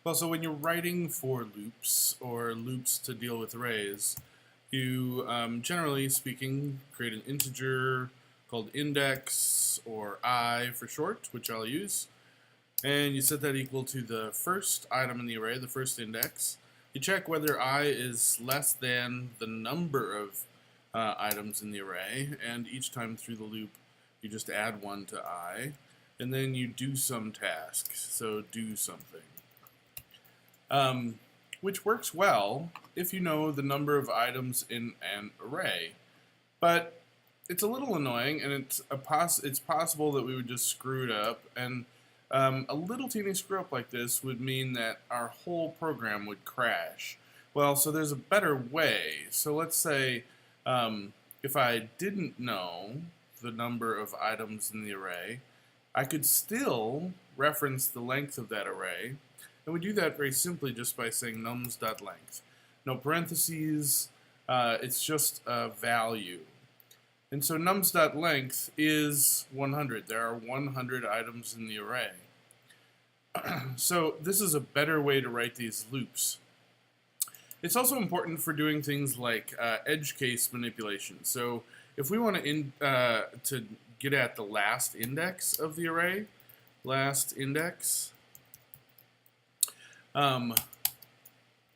Well, so when you're writing for loops or loops to deal with arrays, you generally speaking create an integer called index or I for short, which I'll use, and you set that equal to the first item in the array, the first index. You check whether I is less than the number of items in the array, and each time through the loop you just add one to I, and then you do some task, so do something. Which works well if you know the number of items in an array. But it's a little annoying, and it's possible that we would just screw it up. And a little teeny screw up like this would mean that our whole program would crash. Well, so there's a better way. So let's say if I didn't know the number of items in the array, I could still reference the length of that array. And we do that very simply just by saying nums.length. No parentheses, it's just a value. And so nums.length is 100. There are 100 items in the array. So this is a better way to write these loops. It's also important for doing things like edge case manipulation. So if we want to get at the last index of the array, last index,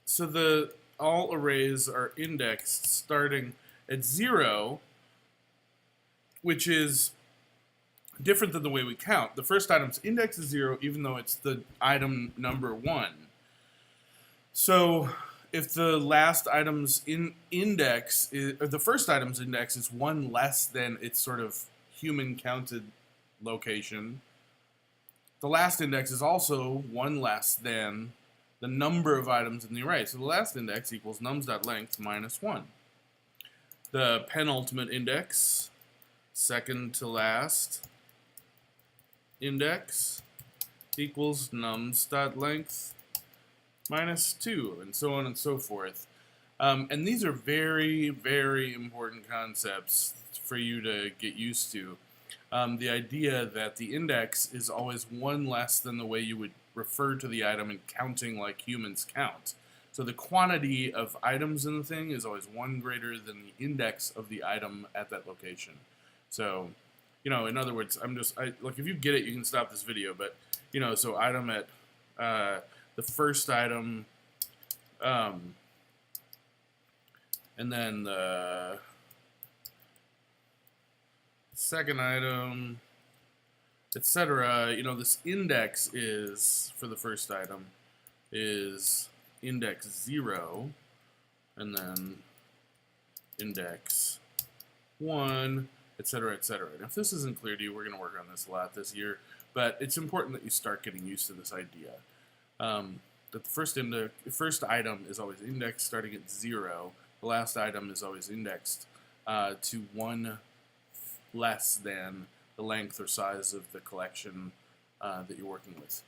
so all arrays are indexed starting at 0, which is different than the way we count. The first item's index is 0, even though it's the item number 1. So if the last item's index or the first item's index is 1 less than its sort of human counted location, the last index is also 1 less than the number of items in the array. So the last index equals nums.length minus 1. The penultimate index, second to last index, equals nums.length minus 2, and so on and so forth. And these are very, very important concepts for you to get used to. The idea that the index is always 1 less than the way you would refer to the item in counting like humans count. So the quantity of items in the thing is always 1 greater than the index of the item at that location. So, in other words, like if you get it, you can stop this video, but, so item at the first item, and then the second item, etc. This index is, for the first item, is index 0, and then index 1, etc., etc. And if this isn't clear to you, we're going to work on this a lot this year, but it's important that you start getting used to this idea. That the first item is always indexed starting at 0. The last item is always indexed to 1 less than the length or size of the collection that you're working with.